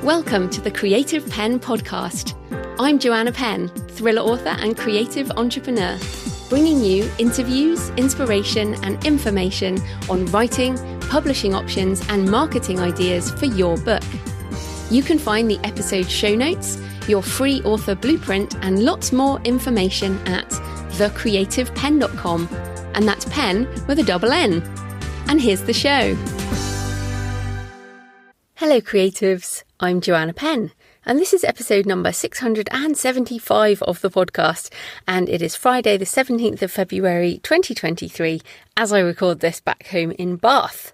Welcome to the Creative Penn podcast. I'm Joanna Penn, thriller author and creative entrepreneur, bringing you interviews, inspiration and information on writing, publishing options and marketing ideas for your book. You can find the episode show notes, your free author blueprint and lots more information at thecreativepenn.com, and that's Penn with a double N. And here's the show. Hello creatives, I'm Joanna Penn, and this is episode number 675 of the podcast, and it is Friday the 17th of February 2023 as I record this back home in Bath.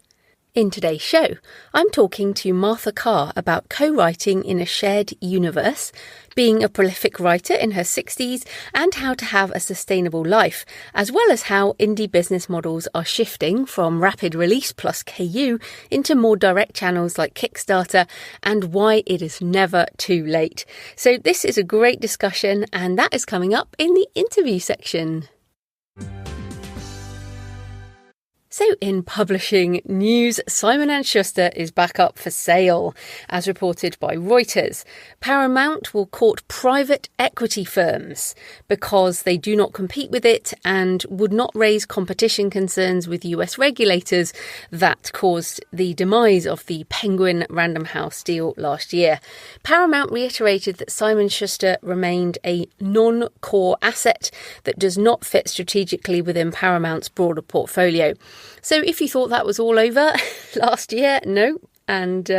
In today's show, I'm talking to Martha Carr about co-writing in a shared universe, being a prolific writer in her 60s, and how to have a sustainable life, as well as how indie business models are shifting from rapid release plus KU into more direct channels like Kickstarter, and why it is never too late. So this is a great discussion, and that is coming up in the interview section. So in publishing news, Simon & Schuster is back up for sale, as reported by Reuters. Paramount will court private equity firms because they do not compete with it and would not raise competition concerns with US regulators that caused the demise of the Penguin Random House deal last year. Paramount reiterated that Simon & Schuster remained a non-core asset that does not fit strategically within Paramount's broader portfolio. So if you thought that was all over last year, no. And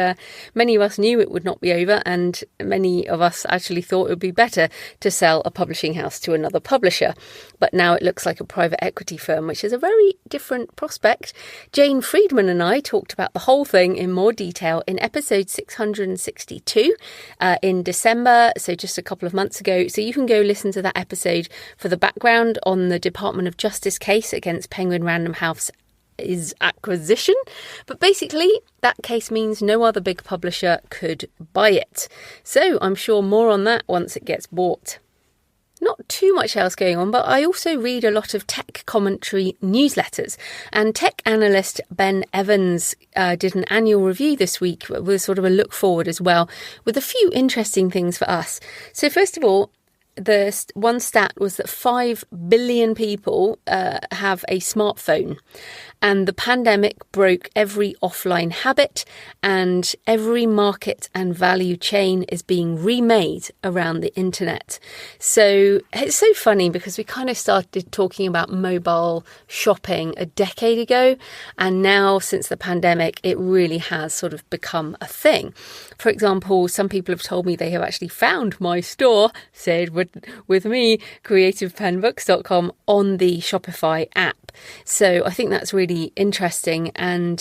many of us knew it would not be over, and many of us actually thought it would be better to sell a publishing house to another publisher. But now it looks like a private equity firm, which is a very different prospect. Jane Friedman and I talked about the whole thing in more detail in episode 662 in December, so just a couple of months ago. So you can go listen to that episode for the background on the Department of Justice case against Penguin Random House acquisition, but basically that case means no other big publisher could buy it. So I'm sure more on that once it gets bought. Not too much else going on, but I also read a lot of tech commentary newsletters, and tech analyst Ben Evans did an annual review this week with sort of a look forward as well, with a few interesting things for us. So first of all, the one stat was that 5 billion people have a smartphone, and the pandemic broke every offline habit, and every market and value chain is being remade around the internet. So it's so funny because we kind of started talking about mobile shopping a decade ago, and now since the pandemic it really has sort of become a thing. For example, some people have told me they have actually found my store, said with me, creativepenbooks.com, on the Shopify app. So I think that's really interesting. And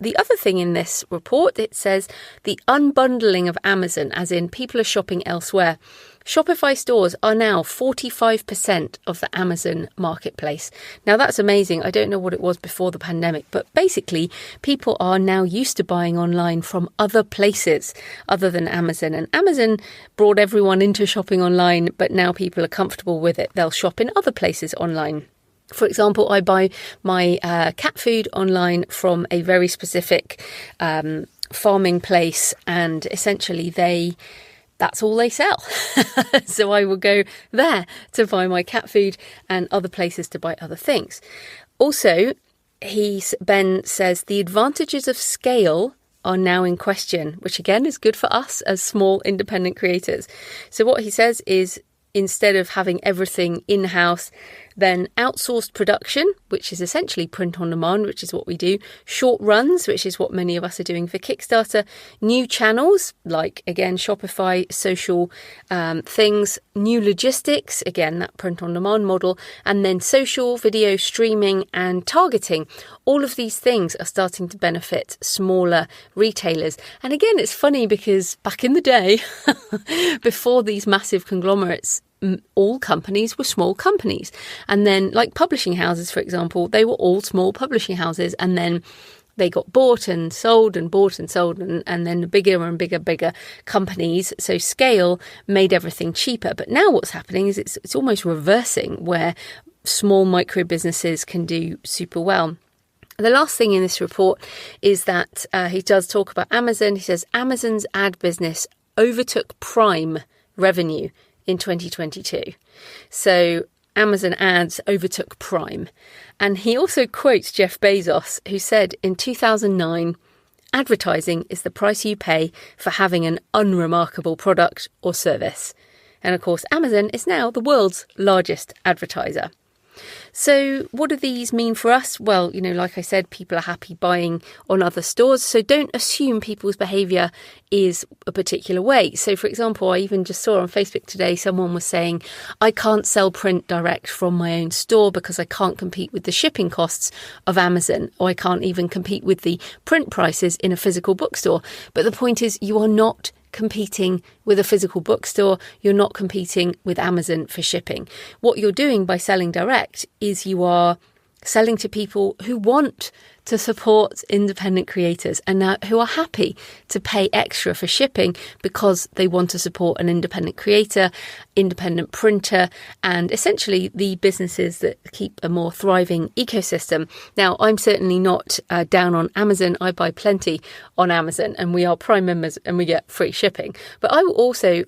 the other thing in this report, it says the unbundling of Amazon, as in people are shopping elsewhere. Shopify stores are now 45% of the Amazon marketplace. Now that's amazing. I don't know what it was before the pandemic, but basically people are now used to buying online from other places other than Amazon. And Amazon brought everyone into shopping online, but now people are comfortable with it. They'll shop in other places online. For example, I buy my cat food online from a very specific farming place, and essentially that's all they sell. So I will go there to buy my cat food and other places to buy other things. Also, Ben says the advantages of scale are now in question, which again is good for us as small independent creators. So what he says is, instead of having everything in-house, then outsourced production, which is essentially print on demand, which is what we do, short runs, which is what many of us are doing for Kickstarter, new channels, like, again, Shopify, social things, new logistics, again, that print on demand model, and then social, video, streaming, and targeting. All of these things are starting to benefit smaller retailers. And again, it's funny because back in the day, before these massive conglomerates, all companies were small companies. And then, like publishing houses, for example, they were all small publishing houses. And then they got bought and sold and bought and sold, and then bigger and bigger companies. So scale made everything cheaper. But now what's happening is it's almost reversing, where small micro businesses can do super well. The last thing in this report is that he does talk about Amazon. He says Amazon's ad business overtook Prime revenue in 2022. So Amazon ads overtook Prime. And he also quotes Jeff Bezos, who said in 2009, advertising is the price you pay for having an unremarkable product or service. And of course, Amazon is now the world's largest advertiser. So what do these mean for us? Well, like I said, people are happy buying on other stores. So don't assume people's behaviour is a particular way. So, for example, I even just saw on Facebook today, someone was saying, I can't sell print direct from my own store because I can't compete with the shipping costs of Amazon, or I can't even compete with the print prices in a physical bookstore. But the point is, you are not competing with a physical bookstore. You're not competing with Amazon for shipping. What you're doing by selling direct is you are selling to people who want to support independent creators and who are happy to pay extra for shipping because they want to support an independent creator, independent printer, and essentially the businesses that keep a more thriving ecosystem. Now, I'm certainly not down on Amazon. I buy plenty on Amazon, and we are Prime members and we get free shipping. But I will also,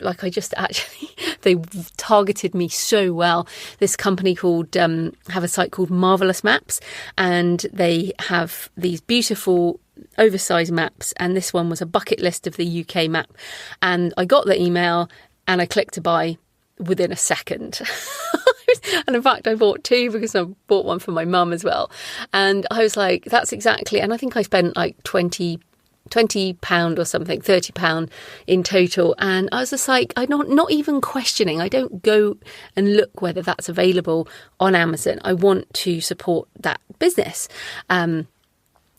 they targeted me so well. This company have a site called Marvelous Maps, and they have these beautiful oversized maps, and this one was a bucket list of the UK map, and I got the email and I clicked to buy within a second. And in fact I bought two because I bought one for my mum as well, and I was like, that's exactly, and I think I spent like £20 or something, £30 in total. And I was just like, I'm not even questioning. I don't go and look whether that's available on Amazon. I want to support that business.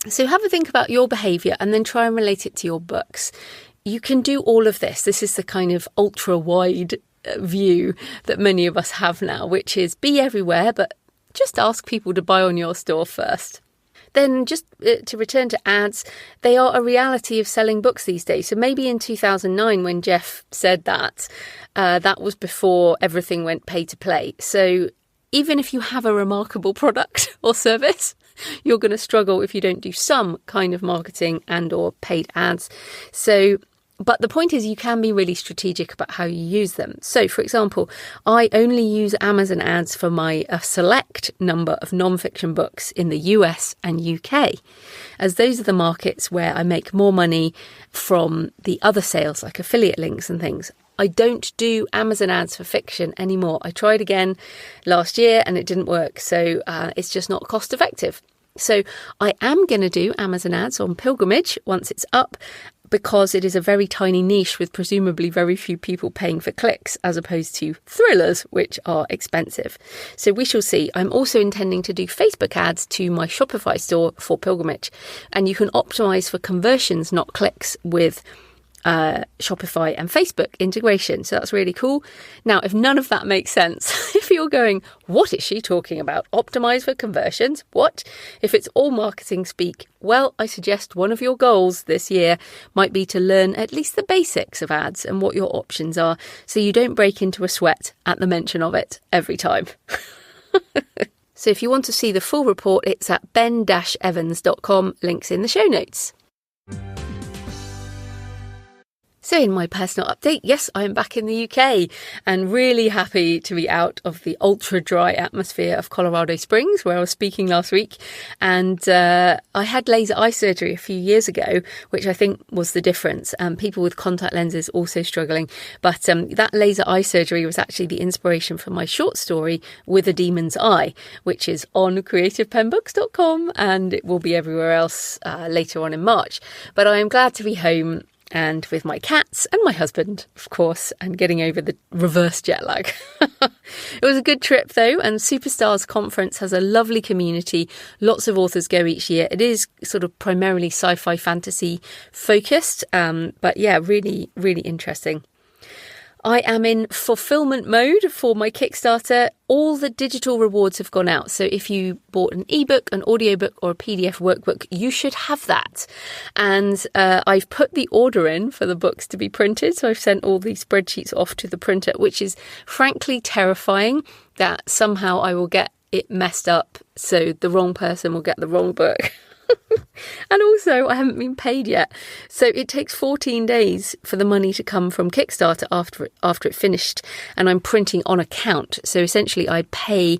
So have a think about your behaviour and then try and relate it to your books. You can do all of this. This is the kind of ultra wide view that many of us have now, which is be everywhere, but just ask people to buy on your store first. Then just to return to ads, they are a reality of selling books these days. So maybe in 2009 when Jeff said that, that was before everything went pay to play. So even if you have a remarkable product or service, you're going to struggle if you don't do some kind of marketing and or paid ads. But the point is you can be really strategic about how you use them. So, for example, I only use Amazon ads for a select number of non-fiction books in the US and UK, as those are the markets where I make more money from the other sales, like affiliate links and things. I don't do Amazon ads for fiction anymore. I tried again last year and it didn't work. So it's just not cost effective. So I am going to do Amazon ads on Pilgrimage once it's up, because it is a very tiny niche with presumably very few people paying for clicks, as opposed to thrillers, which are expensive. So we shall see. I'm also intending to do Facebook ads to my Shopify store for Pilgrimage. And you can optimize for conversions, not clicks, with Shopify and Facebook integration. So that's really cool. Now, if none of that makes sense, if you're going, what is she talking about? Optimize for conversions? What? If it's all marketing speak, well, I suggest one of your goals this year might be to learn at least the basics of ads and what your options are, so you don't break into a sweat at the mention of it every time. So if you want to see the full report, it's at ben-evans.com, links in the show notes. So in my personal update, yes, I am back in the UK and really happy to be out of the ultra dry atmosphere of Colorado Springs, where I was speaking last week. And I had laser eye surgery a few years ago, which I think was the difference. People with contact lenses also struggling. But that laser eye surgery was actually the inspiration for my short story, With a Demon's Eye, which is on creativepenbooks.com, and it will be everywhere else later on in March. But I am glad to be home and with my cats and my husband, of course, and getting over the reverse jet lag. It was a good trip, though, and Superstars Conference has a lovely community. Lots of authors go each year. It is sort of primarily sci-fi fantasy focused, but yeah, really, really interesting. I am in fulfillment mode for my Kickstarter. All the digital rewards have gone out. So if you bought an ebook, an audiobook or a PDF workbook, you should have that. And I've put the order in for the books to be printed. So I've sent all these spreadsheets off to the printer, which is frankly terrifying that somehow I will get it messed up, so the wrong person will get the wrong book. And also, I haven't been paid yet. So it takes 14 days for the money to come from Kickstarter after it finished. And I'm printing on account. So essentially, I pay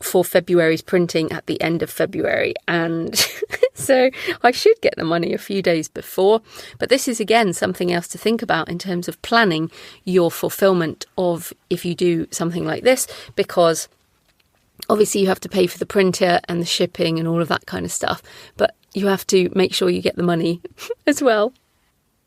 for February's printing at the end of February. And so I should get the money a few days before. But this is, again, something else to think about in terms of planning your fulfillment of if you do something like this, because obviously you have to pay for the printer and the shipping and all of that kind of stuff, but you have to make sure you get the money as well.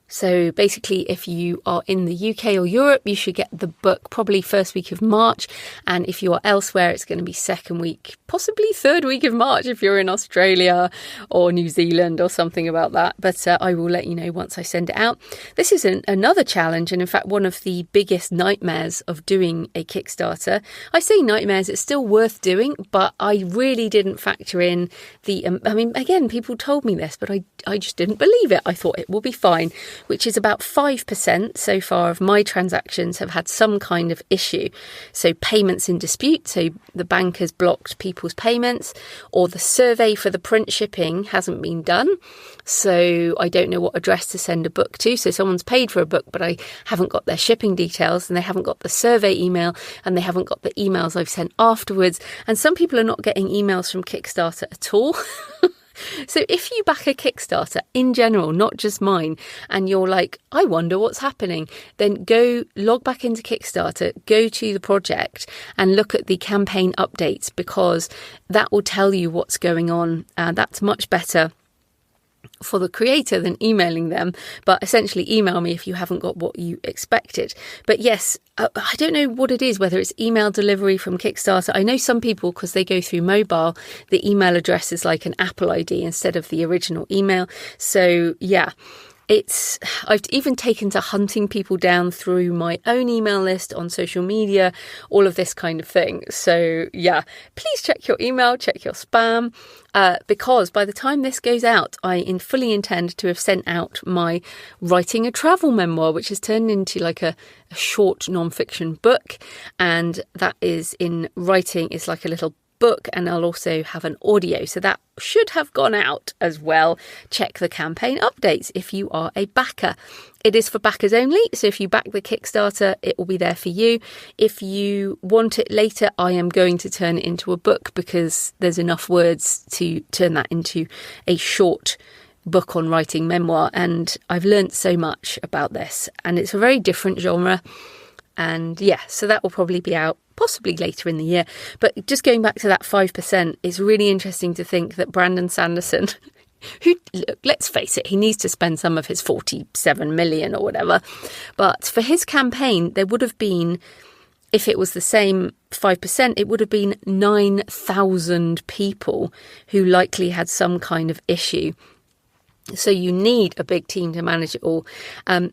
So basically, if you are in the UK or Europe, you should get the book probably first week of March. And if you are elsewhere, it's going to be second week, possibly third week of March if you're in Australia or New Zealand or something about that. But I will let you know once I send it out. This is another challenge, and in fact, one of the biggest nightmares of doing a Kickstarter. I say nightmares, it's still worth doing, but I really didn't factor in again, people told me this, but I just didn't believe it. I thought it will be fine, which is about 5% so far of my transactions have had some kind of issue. So payments in dispute, so the bank has blocked people's payments, or the survey for the print shipping hasn't been done. So I don't know what address to send a book to. So someone's paid for a book, but I haven't got their shipping details, and they haven't got the survey email, and they haven't got the emails I've sent afterwards. And some people are not getting emails from Kickstarter at all. So if you back a Kickstarter in general, not just mine, and you're like, I wonder what's happening, then go log back into Kickstarter, go to the project and look at the campaign updates, because that will tell you what's going on. That's much better for the creator than emailing them, but essentially email me if you haven't got what you expected. But yes, I don't know what it is, whether it's email delivery from Kickstarter. I know some people, because they go through mobile, the email address is like an Apple ID instead of the original email. So yeah, I've even taken to hunting people down through my own email list on social media, all of this kind of thing. So yeah, please check your email, check your spam, because by the time this goes out, I fully intend to have sent out my Writing a Travel Memoir, which has turned into like a short non-fiction book. And that is in writing, it's like a little book, and I'll also have an audio, so that should have gone out as well. Check the campaign updates if you are a backer. It is for backers only, so if you back the Kickstarter, it will be there for you. If you want it later, I am going to turn it into a book, because there's enough words to turn that into a short book on writing memoir, and I've learned so much about this, and it's a very different genre. And yeah, so that will probably be out possibly later in the year. But just going back to that 5%, it's really interesting to think that Brandon Sanderson, who, let's face it, he needs to spend some of his 47 million or whatever. But for his campaign, there would have been, if it was the same 5%, it would have been 9,000 people who likely had some kind of issue. So you need a big team to manage it all.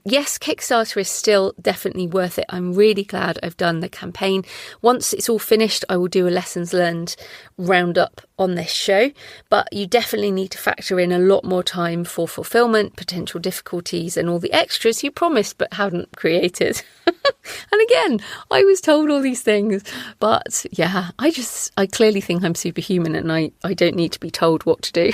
Yes, Kickstarter is still definitely worth it. I'm really glad I've done the campaign. Once it's all finished, I will do a lessons learned roundup on this show. But you definitely need to factor in a lot more time for fulfillment, potential difficulties, and all the extras you promised but hadn't created. And again, I was told all these things. But yeah, I clearly think I'm superhuman, and I don't need to be told what to do.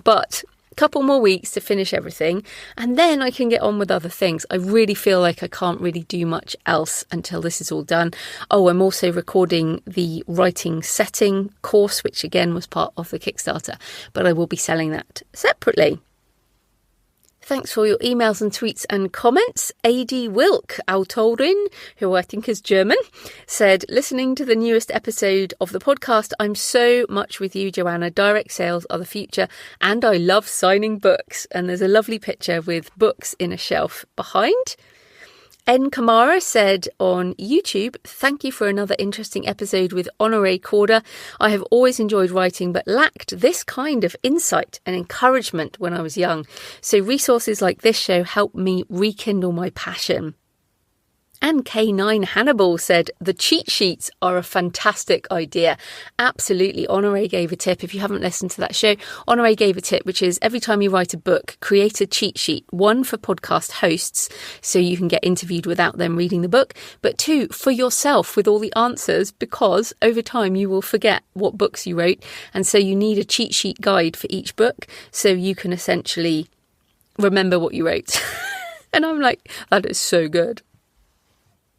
But a couple more weeks to finish everything, and then I can get on with other things. I really feel like I can't really do much else until this is all done. Oh, I'm also recording the writing setting course, which again was part of the Kickstarter, but I will be selling that separately. Thanks for your emails and tweets and comments. A.D. Wilk Autorin, who I think is German, said, listening to the newest episode of the podcast, I'm so much with you, Joanna. Direct sales are the future, and I love signing books. And there's a lovely picture with books in a shelf behind. N. Kamara said on YouTube, thank you for another interesting episode with Honoré Corder. I have always enjoyed writing but lacked this kind of insight and encouragement when I was young. So resources like this show help me rekindle my passion. And K9 Hannibal said, the cheat sheets are a fantastic idea. Absolutely. Honoré gave a tip. If you haven't listened to that show, Honoré gave a tip, which is every time you write a book, create a cheat sheet. 1 for podcast hosts, so you can get interviewed without them reading the book. But 2, for yourself with all the answers, because over time you will forget what books you wrote. And so you need a cheat sheet guide for each book, so you can essentially remember what you wrote. And I'm like, that is so good.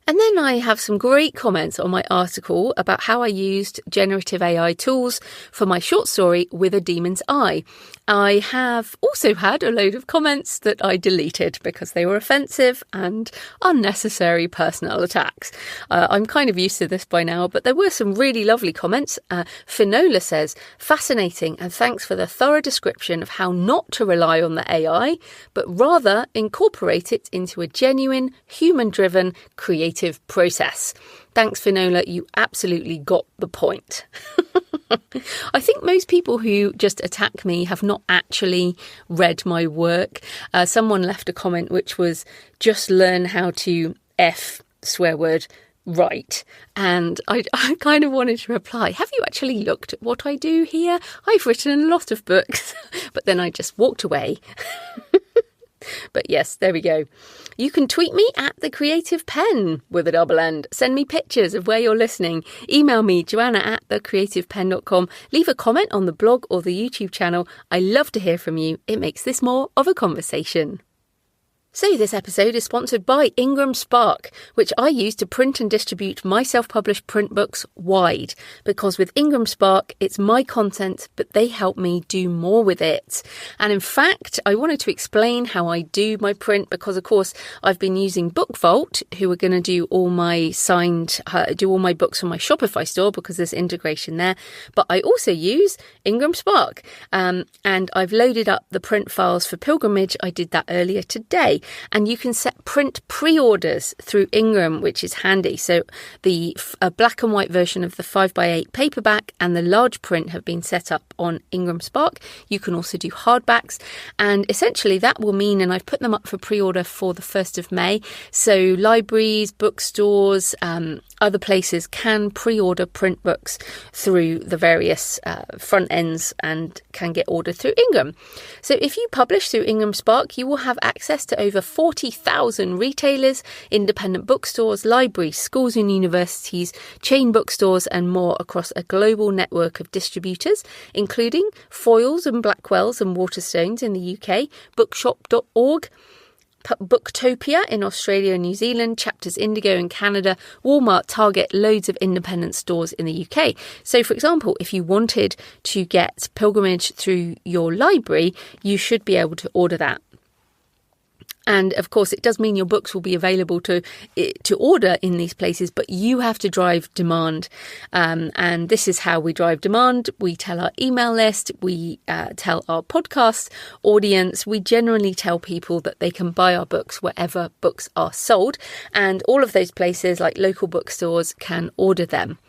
And then I have some great comments on my article about how I used generative AI tools for my short story With a Demon's Eye. I have also had a load of comments that I deleted because they were offensive and unnecessary personal attacks. I'm kind of used to this by now, but there were some really lovely comments. Finola says, fascinating, and thanks for the thorough description of how not to rely on the AI, but rather incorporate it into a genuine, human-driven, creative process. Thanks, Finola. You absolutely got the point. I think most people who just attack me have not actually read my work. Someone left a comment which was, just learn how to swear word right. And I kind of wanted to reply, have you actually looked at what I do here? I've written a lot of books. But then I just walked away. But yes, there we go. You can tweet me at The Creative Penn with a double N. Send me pictures of where you're listening. Email me, joanna@thecreativepenn.com. Leave a comment on the blog or the YouTube channel. I love to hear from you. It makes this more of a conversation. So this episode is sponsored by Ingram Spark, which I use to print and distribute my self-published print books wide. Because with Ingram Spark, it's my content, but they help me do more with it. And in fact, I wanted to explain how I do my print because, of course, I've been using BookVault, who are going to do all my books on my Shopify store because there's integration there. But I also use Ingram Spark. And I've loaded up the print files for Pilgrimage. I did that earlier today. And you can set print pre-orders through Ingram, which is handy. So the black and white version of the 5x8 paperback and the large print have been set up on Ingram Spark. You can also do hardbacks. And essentially that will mean, and I've put them up for pre-order for the 1st of May. So libraries, bookstores, other places can pre-order print books through the various front ends and can get ordered through Ingram. So if you publish through Ingram Spark, you will have access to over 40,000 retailers, independent bookstores, libraries, schools and universities, chain bookstores and more across a global network of distributors, including Foyles and Blackwells and Waterstones in the UK, bookshop.org, Booktopia in Australia and New Zealand, Chapters Indigo in Canada, Walmart, Target, loads of independent stores in the UK. So, for example, if you wanted to get Pilgrimage through your library, you should be able to order that. And of course, it does mean your books will be available to order in these places, but you have to drive demand. And this is how we drive demand. We tell our email list, we tell our podcast audience, we generally tell people that they can buy our books wherever books are sold. And all of those places, like local bookstores, can order them.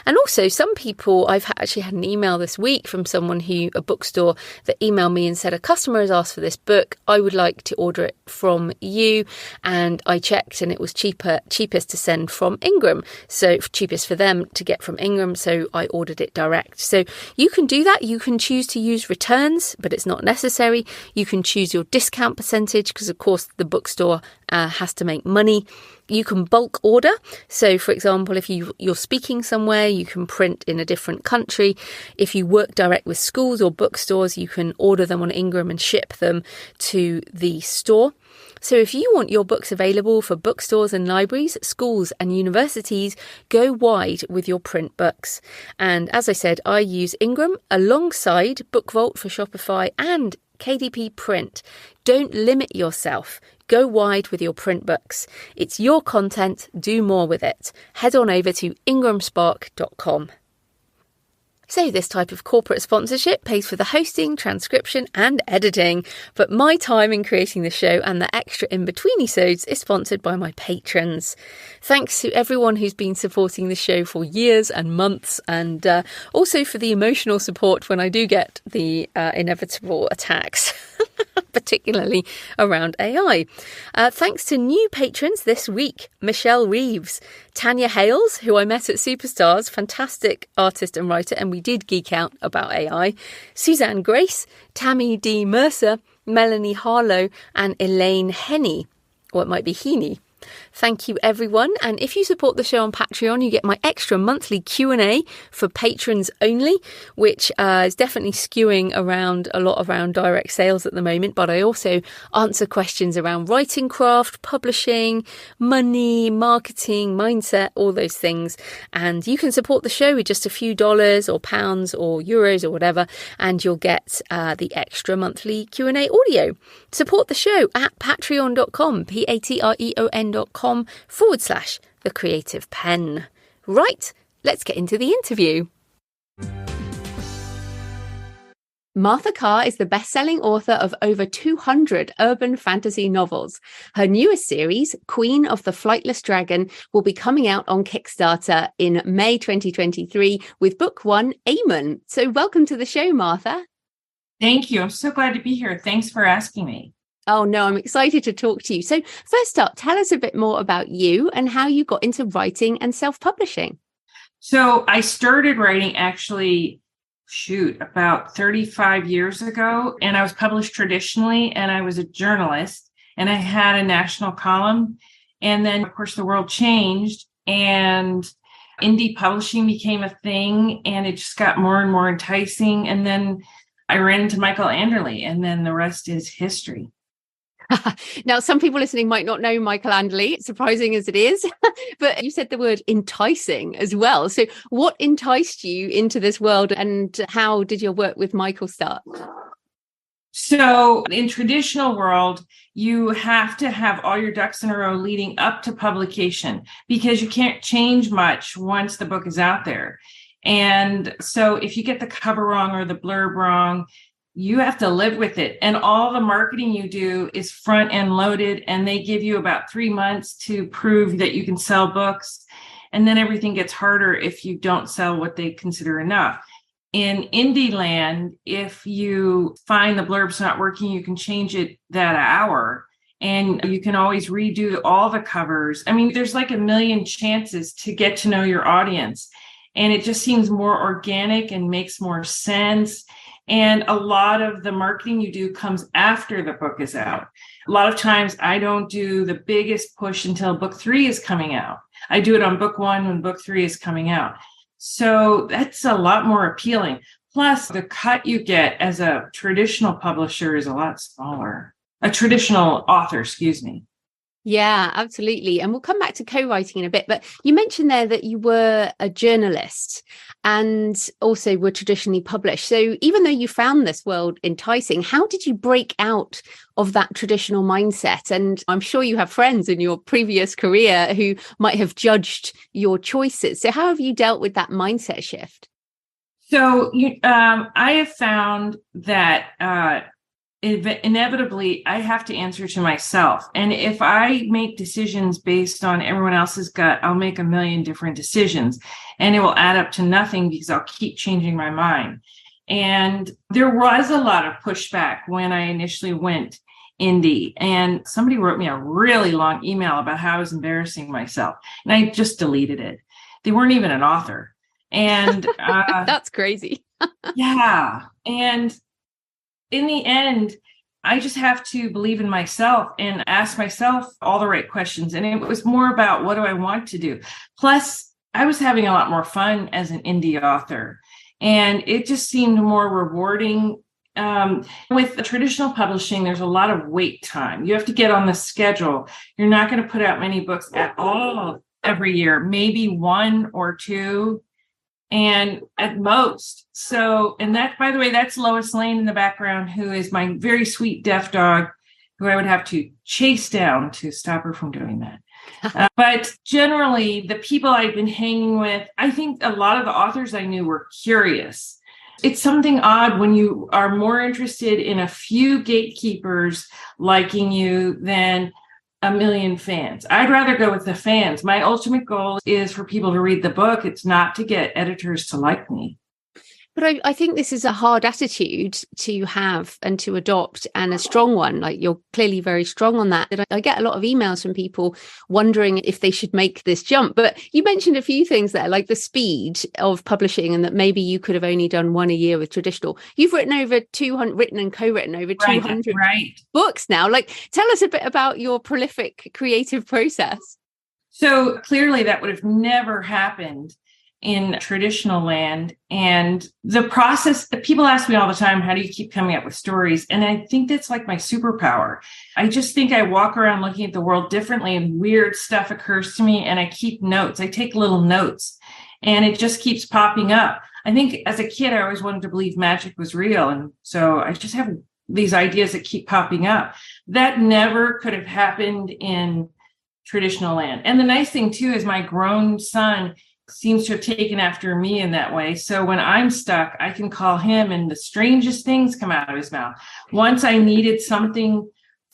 And also some people, I've actually had an email this week from a bookstore that emailed me and said, a customer has asked for this book. I would like to order it from you. And I checked and it was cheapest to send from Ingram. So cheapest for them to get from Ingram. So I ordered it direct. So you can do that. You can choose to use returns, but it's not necessary. You can choose your discount percentage because, of course, the bookstore has to make money. You can bulk order. So, for example, if you're speaking somewhere, you can print in a different country. If you work direct with schools or bookstores, you can order them on Ingram and ship them to the store. So if you want your books available for bookstores and libraries, schools and universities, go wide with your print books. And as I said, I use Ingram alongside BookVault for Shopify and KDP Print. Don't limit yourself. Go wide with your print books. It's your content. Do more with it. Head on over to ingramspark.com. So this type of corporate sponsorship pays for the hosting, transcription and editing. But my time in creating the show and the extra in-between episodes is sponsored by my patrons. Thanks to everyone who's been supporting the show for years and months, and also for the emotional support when I do get the inevitable attacks. particularly around AI. Thanks to new patrons this week: Michelle Reeves, Tanya Hales, who I met at Superstars, fantastic artist and writer, and we did geek out about AI, Suzanne Grace, Tammy D. Mercer, Melanie Harlow, and Elaine Henney, or it might be Heaney. Thank you, everyone. And if you support the show on Patreon, you get my extra monthly Q&A for patrons only, which is definitely skewing around a lot around direct sales at the moment. But I also answer questions around writing craft, publishing, money, marketing, mindset, all those things. And you can support the show with just a few dollars or pounds or euros or whatever, and you'll get the extra monthly Q&A audio. Support the show at patreon.com, patreon.com/The Creative Penn. Right, let's get into the interview. Martha Carr is the best-selling author of over 200 urban fantasy novels. Her newest series, Queen of the Flightless Dragon, will be coming out on Kickstarter in May 2023 with book one, Eamon. So welcome to the show, Martha. Thank you. I'm so glad to be here. Thanks for asking me. Oh, no, I'm excited to talk to you. So first up, tell us a bit more about you and how you got into writing and self-publishing. So I started writing actually, about 35 years ago, and I was published traditionally, and I was a journalist, and I had a national column. And then, of course, the world changed, and indie publishing became a thing, and it just got more and more enticing. And then I ran into Michael Anderle, and then the rest is history. Now, some people listening might not know Michael Anderle, surprising as it is, but you said the word enticing as well. So what enticed you into this world, and how did your work with Michael start? So in traditional world, you have to have all your ducks in a row leading up to publication, because you can't change much once the book is out there. And so if you get the cover wrong or the blurb wrong, you have to live with it. And all the marketing you do is front end loaded, and they give you about 3 months to prove that you can sell books. And then everything gets harder if you don't sell what they consider enough. In indie land, if you find the blurb's not working, you can change it that hour, and you can always redo all the covers. I mean, there's like a million chances to get to know your audience, and it just seems more organic and makes more sense. And a lot of the marketing you do comes after the book is out. A lot of times I don't do the biggest push until book 3 is coming out. I do it on book 1 when book 3 is coming out. So that's a lot more appealing. Plus, the cut you get as a traditional publisher is a lot smaller. A traditional author, excuse me. Yeah, absolutely. And we'll come back to co-writing in a bit. But you mentioned there that you were a journalist and also were traditionally published. So even though you found this world enticing, how did you break out of that traditional mindset? And I'm sure you have friends in your previous career who might have judged your choices. So how have you dealt with that mindset shift? So I have found that inevitably I have to answer to myself. And if I make decisions based on everyone else's gut, I'll make a million different decisions, and it will add up to nothing because I'll keep changing my mind. And there was a lot of pushback when I initially went indie, and somebody wrote me a really long email about how I was embarrassing myself, and I just deleted it. They weren't even an author. And that's crazy. Yeah. And in the end, I just have to believe in myself and ask myself all the right questions. And it was more about, what do I want to do? Plus, I was having a lot more fun as an indie author, and it just seemed more rewarding. With the traditional publishing, there's a lot of wait time. You have to get on the schedule. You're not going to put out many books at all every year, maybe 1 or 2. And at most. So, and that, by the way, that's Lois Lane in the background, who is my very sweet deaf dog, who I would have to chase down to stop her from doing that. But generally, the people I've been hanging with, I think a lot of the authors I knew were curious. It's something odd when you are more interested in a few gatekeepers liking you than a million fans. I'd rather go with the fans. My ultimate goal is for people to read the book. It's not to get editors to like me. But I think this is a hard attitude to have and to adopt, and a strong one. Like, you're clearly very strong on that. And I get a lot of emails from people wondering if they should make this jump. But you mentioned a few things there, like the speed of publishing, and that maybe you could have only done one a year with traditional. You've written over 200, written and co-written over 200 books now. Like, tell us a bit about your prolific creative process. So clearly that would have never happened in traditional land. And the process, people ask me all the time, how do you keep coming up with stories? And I think that's like my superpower. I just think I walk around looking at the world differently, and weird stuff occurs to me, and I keep notes. I take little notes, and it just keeps popping up. I think as a kid, I always wanted to believe magic was real. And so I just have these ideas that keep popping up. That never could have happened in traditional land. And the nice thing too is my grown son seems to have taken after me in that way. So when I'm stuck, I can call him, and the strangest things come out of his mouth. Once I needed something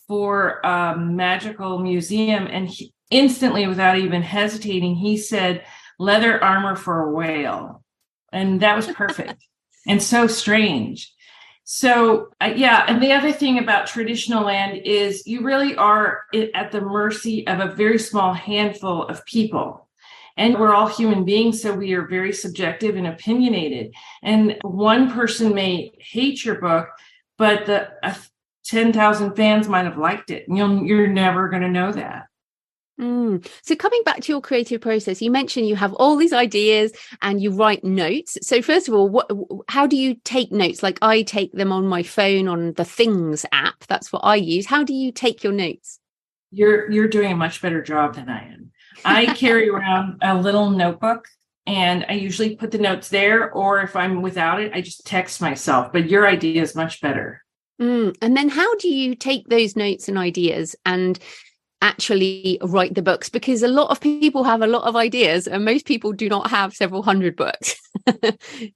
for a magical museum, and he, instantly, without even hesitating, he said, leather armor for a whale. And that was perfect and so strange. So, yeah. And the other thing about traditional land is you really are at the mercy of a very small handful of people. And we're all human beings, so we are very subjective and opinionated. And one person may hate your book, but 10,000 fans might have liked it. And you're never going to know that. So coming back to your creative process, you mentioned you have all these ideas and you write notes. So first of all, how do you take notes? Like, I take them on my phone on the Things app. That's what I use. How do you take your notes? You're doing a much better job than I am. I carry around a little notebook, and I usually put the notes there, or if I'm without it, I just text myself. But your idea is much better. And then how do you take those notes and ideas and actually write the books? Because a lot of people have a lot of ideas, and most people do not have several hundred books.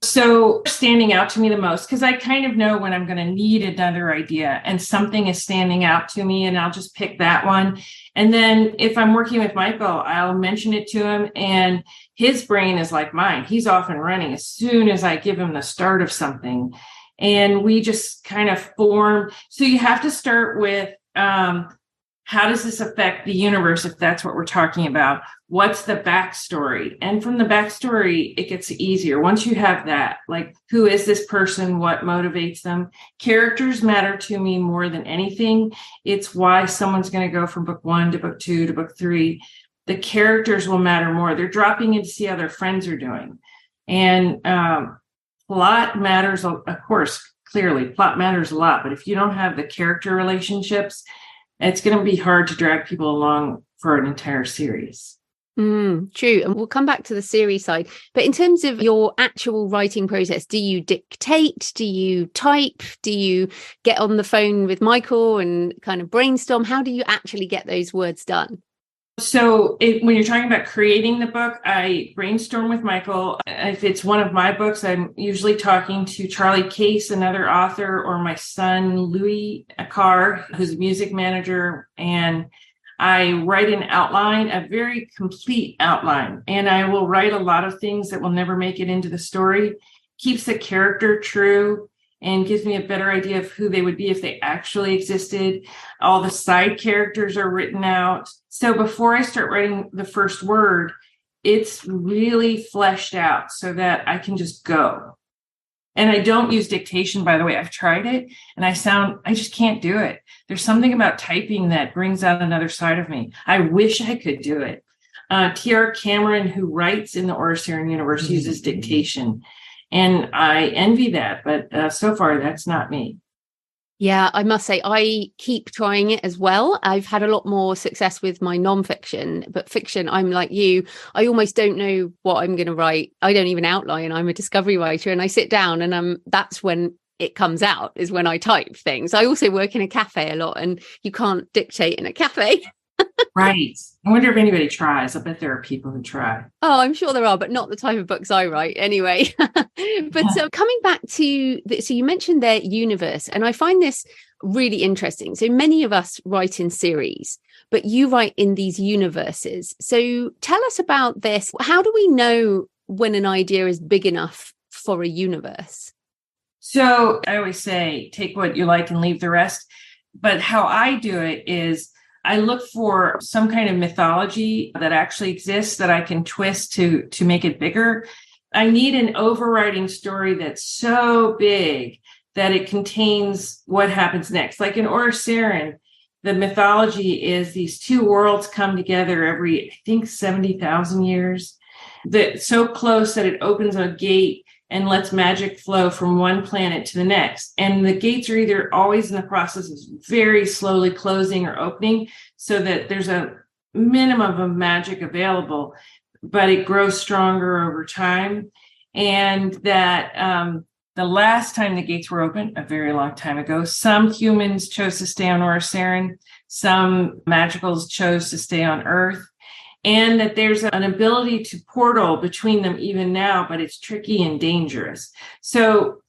So standing out to me the most, because I kind of know when I'm going to need another idea and something is standing out to me, and I'll just pick that one. And then if I'm working with Michael, I'll mention it to him, and his brain is like mine. He's off and running as soon as I give him the start of something, and we just kind of form. So you have to start with, how does this affect the universe, if that's what we're talking about? What's the backstory? And from the backstory, it gets easier. Once you have that, like, who is this person? What motivates them? Characters matter to me more than anything. It's why someone's going to go from book 1 to book 2 to book 3. The characters will matter more. They're dropping in to see how their friends are doing. And plot matters, of course, clearly, plot matters a lot. But if you don't have the character relationships, it's going to be hard to drag people along for an entire series. True. And we'll come back to the series side. But in terms of your actual writing process, do you dictate? Do you type? Do you get on the phone with Michael and kind of brainstorm? How do you actually get those words done? So when you're talking about creating the book, I brainstorm with Michael. If it's one of my books, I'm usually talking to Charlie Case, another author, or my son, Louis Carr, who's a music manager. And I write an outline, a very complete outline. And I will write a lot of things that will never make it into the story, keeps the character true, and gives me a better idea of who they would be if they actually existed. All the side characters are written out. So before I start writing the first word, it's really fleshed out so that I can just go. And I don't use dictation, by the way. I've tried it, and I just can't do it. There's something about typing that brings out another side of me. I wish I could do it. T.R. Cameron, who writes in the Orosian universe, uses dictation. And I envy that, but so far that's not me. Yeah, I must say, I keep trying it as well. I've had a lot more success with my nonfiction, but fiction, I'm like you. I almost don't know what I'm going to write. I don't even outline. I'm a discovery writer, and I sit down, and that's when it comes out, is when I type things. I also work in a cafe a lot, and you can't dictate in a cafe. Right. I wonder if anybody tries. I bet there are people who try. Oh, I'm sure there are, but not the type of books I write anyway. But coming back to, so you mentioned their universe, and I find this really interesting. So many of us write in series, but you write in these universes. So tell us about this. How do we know when an idea is big enough for a universe? So I always say, take what you like and leave the rest. But how I do it is I look for some kind of mythology that actually exists that I can twist to make it bigger. I need an overriding story that's so big that it contains what happens next. Like in Orosaren, the mythology is these two worlds come together every, I think, 70,000 years. That so close that it opens a gate and lets magic flow from one planet to the next. And the gates are either always in the process of very slowly closing or opening so that there's a minimum of magic available, but it grows stronger over time. And that the last time the gates were open, a very long time ago, some humans chose to stay on Orosaren, some magicals chose to stay on Earth. And that there's an ability to portal between them even now, but it's tricky and dangerous. So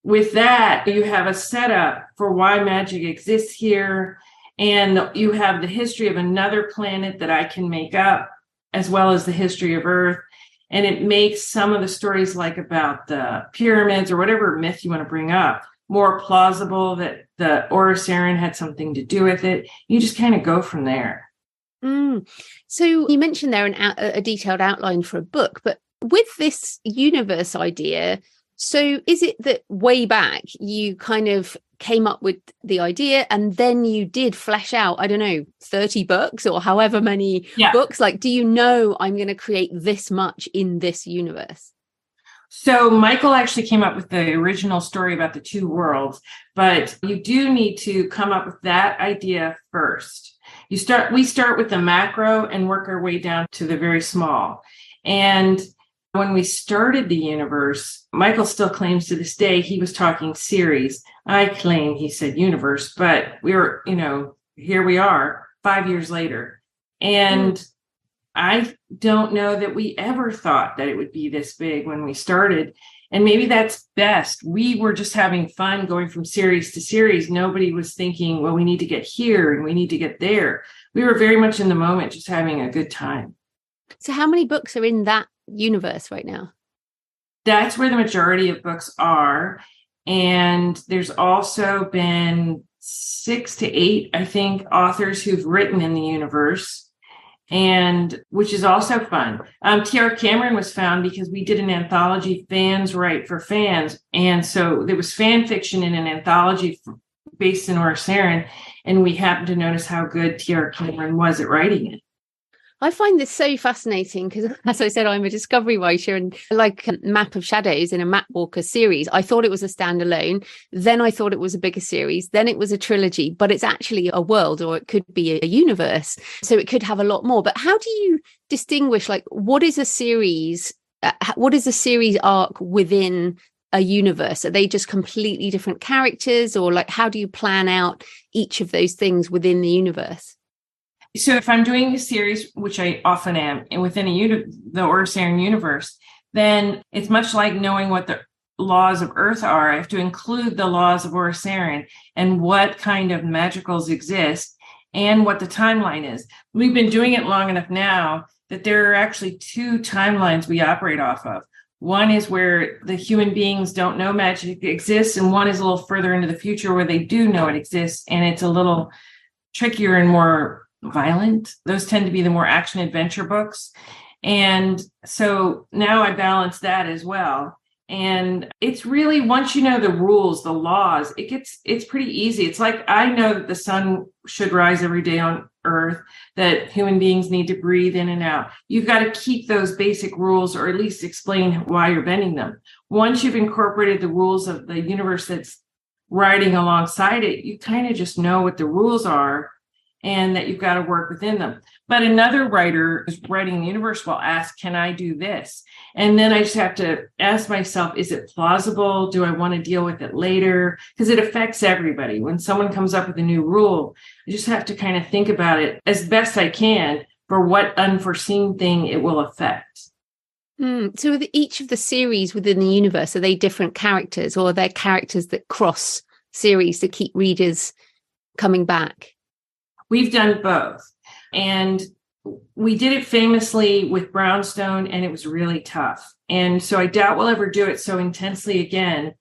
with that, you have a setup for why magic exists here. And you have the history of another planet that I can make up, as well as the history of Earth. And it makes some of the stories like about the pyramids or whatever myth you want to bring up more plausible, that the Orosaren had something to do with it. You just kind of go from there. So you mentioned there a detailed outline for a book, but with this universe idea, so is it that way back you kind of came up with the idea and then you did flesh out, I don't know, 30 books or however many books? Like, do you know I'm going to create this much in this universe? So Michael actually came up with the original story about the two worlds, but you do need to come up with that idea first. We start with the macro and work our way down to the very small. And when we started the universe, Michael still claims to this day he was talking series. I claim he said universe, but we were, here we are 5 years later. And I don't know that we ever thought that it would be this big when we started. And maybe that's best. We were just having fun going from series to series. Nobody was thinking, well, we need to get here and we need to get there. We were very much in the moment, just having a good time. So how many books are in that universe right now? That's where the majority of books are. And there's also been 6 to 8, I think, authors who've written in the universe. And which is also fun. T.R. Cameron was found because we did an anthology, Fans Write for Fans. And so there was fan fiction in an anthology based in Orosaren. And we happened to notice how good T.R. Cameron was at writing it. I find this so fascinating because, as I said, I'm a discovery writer, and like Map of Shadows in a Matt Walker series, I thought it was a standalone. Then I thought it was a bigger series. Then it was a trilogy, but it's actually a world, or it could be a universe. So it could have a lot more. But how do you distinguish, like, what is a series? What is a series arc within a universe? Are they just completely different characters, or like, how do you plan out each of those things within the universe? So if I'm doing a series, which I often am, and within the Orosaren universe, then it's much like knowing what the laws of Earth are. I have to include the laws of Orosaren and what kind of magicals exist and what the timeline is. We've been doing it long enough now that there are actually 2 timelines we operate off of. One is where the human beings don't know magic exists, and one is a little further into the future where they do know it exists, and it's a little trickier and more violent. Those tend to be the more action adventure books. And so now I balance that as well. And it's really, once you know the rules, the laws, it's pretty easy. It's like, I know that the sun should rise every day on Earth, that human beings need to breathe in and out. You've got to keep those basic rules, or at least explain why you're bending them. Once you've incorporated the rules of the universe that's riding alongside it, you kind of just know what the rules are, and that you've got to work within them. But another writer who's writing the universe will ask, can I do this? And then I just have to ask myself, is it plausible? Do I want to deal with it later? Because it affects everybody. When someone comes up with a new rule, I just have to kind of think about it as best I can for what unforeseen thing it will affect. So with each of the series within the universe, are they different characters, or are they characters that cross series to keep readers coming back? We've done both. And we did it famously with Brownstone, and it was really tough. And so I doubt we'll ever do it so intensely again,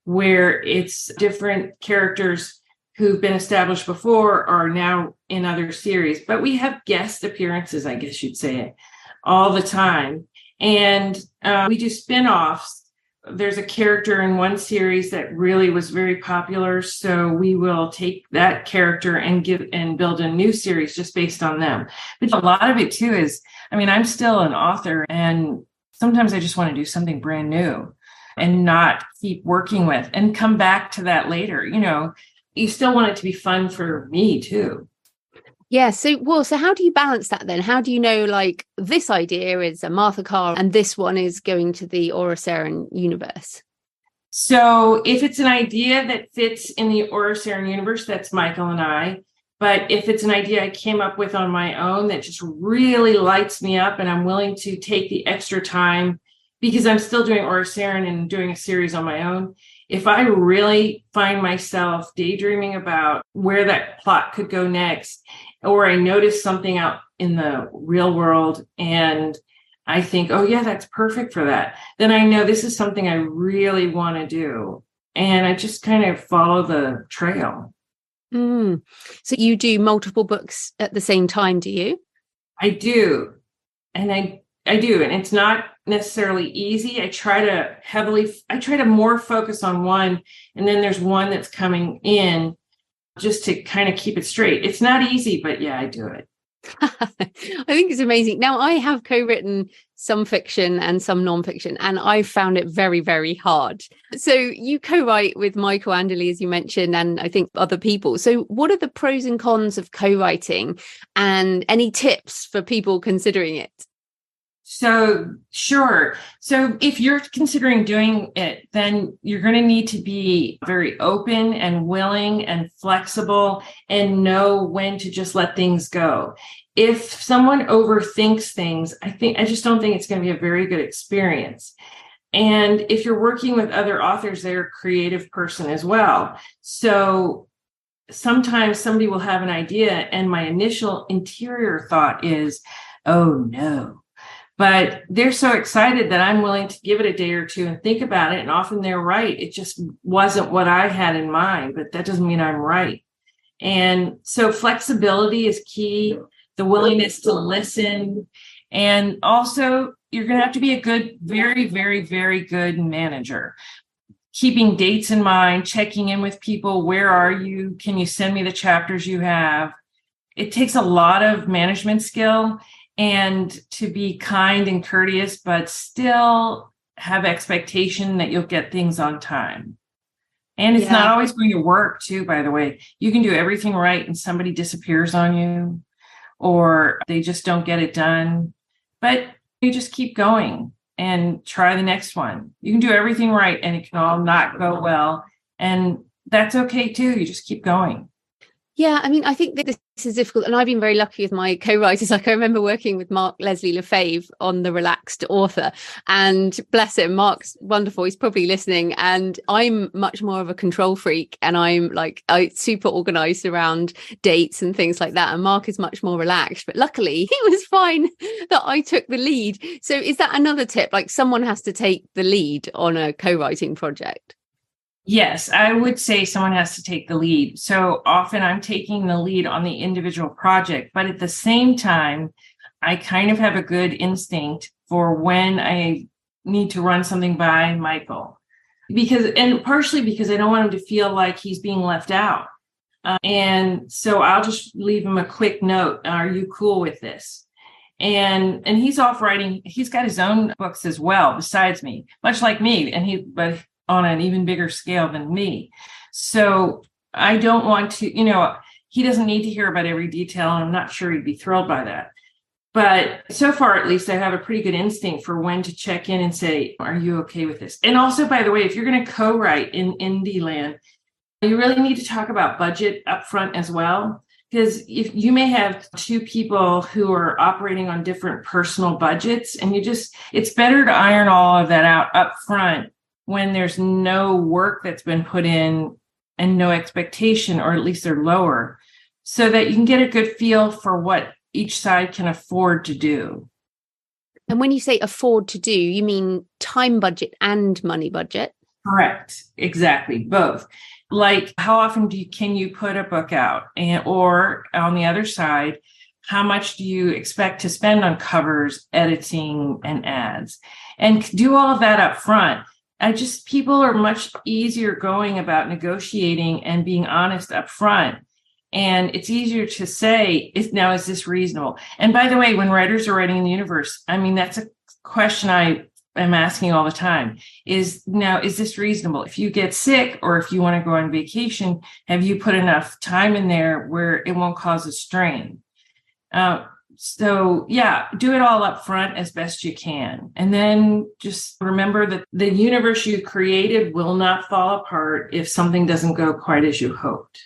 where it's different characters who've been established before are now in other series. But we have guest appearances, I guess you'd say, all the time. And we do spin-offs. There's a character in one series that really was very popular. So we will take that character and build a new series just based on them. But a lot of it too is, I mean, I'm still an author, and sometimes I just want to do something brand new and not keep working with and come back to that later. You know, you still want it to be fun for me too. Yeah. So how do you balance that then? How do you know, like, this idea is a Martha Carr and this one is going to the Orosaren universe? So if it's an idea that fits in the Orosaren universe, that's Michael and I. But if it's an idea I came up with on my own that just really lights me up and I'm willing to take the extra time because I'm still doing Orosaren and doing a series on my own, if I really find myself daydreaming about where that plot could go next, or I notice something out in the real world and I think, oh yeah, that's perfect for that, then I know this is something I really want to do. And I just kind of follow the trail. So you do multiple books at the same time, do you? I do. And I do. And it's not necessarily easy. I try to more focus on one. And then there's one that's coming in just to kind of keep it straight. It's not easy, but yeah, I do it. I think it's amazing. Now, I have co-written some fiction and some non-fiction, and I found it very, very hard. So you co-write with Michael Anderle, as you mentioned, and I think other people. So what are the pros and cons of co-writing, and any tips for people considering it? So, sure. So if you're considering doing it, then you're going to need to be very open and willing and flexible and know when to just let things go. If someone overthinks things, I just don't think it's going to be a very good experience. And if you're working with other authors, they're a creative person as well. So sometimes somebody will have an idea and my initial interior thought is, oh no. But they're so excited that I'm willing to give it a day or two and think about it. And often they're right. It just wasn't what I had in mind, but that doesn't mean I'm right. And so flexibility is key, the willingness to listen. And also, you're going to have to be a good, very, very, very good manager. Keeping dates in mind, checking in with people. Where are you? Can you send me the chapters you have? It takes a lot of management skill. And to be kind and courteous, but still have expectation that you'll get things on time. And it's not always going to work too, by the way. You can do everything right and somebody disappears on you or they just don't get it done. But you just keep going and try the next one. You can do everything right and it can all not go well. And that's okay too. You just keep going. Yeah, I mean, I think that this is difficult. And I've been very lucky with my co-writers. Like, I remember working with Mark Leslie Lefebvre on The Relaxed Author. And bless him, Mark's wonderful. He's probably listening. And I'm much more of a control freak. And I'm super organized around dates and things like that. And Mark is much more relaxed. But luckily, he was fine that I took the lead. So is that another tip? Like, someone has to take the lead on a co-writing project? Yes, I would say someone has to take the lead. So often I'm taking the lead on the individual project, but at the same time, I kind of have a good instinct for when I need to run something by Michael. And partially because I don't want him to feel like he's being left out. And so I'll just leave him a quick note. Are you cool with this? And he's off writing. He's got his own books as well, besides me, much like me. But on an even bigger scale than me. So I don't want to, he doesn't need to hear about every detail, and I'm not sure he'd be thrilled by that. But so far, at least, I have a pretty good instinct for when to check in and say, are you okay with this? And also, by the way, if you're going to co-write in indie land, you really need to talk about budget up front as well. Because if you may have two people who are operating on different personal budgets, and it's better to iron all of that out up front when there's no work that's been put in and no expectation, or at least they're lower, so that you can get a good feel for what each side can afford to do. And when you say afford to do, you mean time budget and money budget? Correct. Exactly. Both. Like, how often can you put a book out? Or on the other side, how much do you expect to spend on covers, editing, and ads? And do all of that up front. People are much easier going about negotiating and being honest up front. And it's easier to say, is this reasonable? And by the way, when writers are writing in the universe, that's a question I am asking all the time, is this reasonable? If you get sick or if you want to go on vacation, have you put enough time in there where it won't cause a strain? So yeah, do it all up front as best you can. And then just remember that the universe you created will not fall apart if something doesn't go quite as you hoped.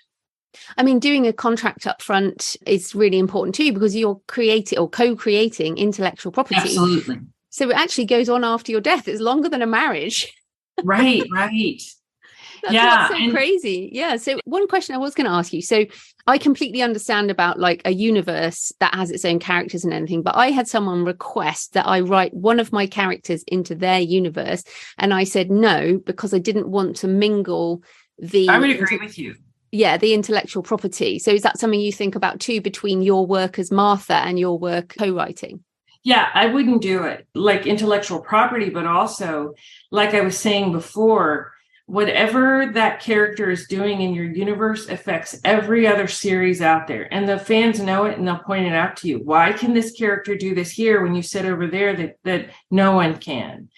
Doing a contract up front is really important too, because you're creating or co-creating intellectual property. Absolutely. So it actually goes on after your death. It's longer than a marriage. Right. That's so crazy. Yeah. So one question I was going to ask you. So I completely understand about like a universe that has its own characters and anything, but I had someone request that I write one of my characters into their universe. And I said no, because I didn't want to mingle I would agree with you. Yeah, the intellectual property. So is that something you think about too, between your work as Martha and your work co-writing? Yeah, I wouldn't do it like intellectual property, but also, like I was saying before, whatever that character is doing in your universe affects every other series out there. And the fans know it and they'll point it out to you. Why can this character do this here when you sit over there that no one can?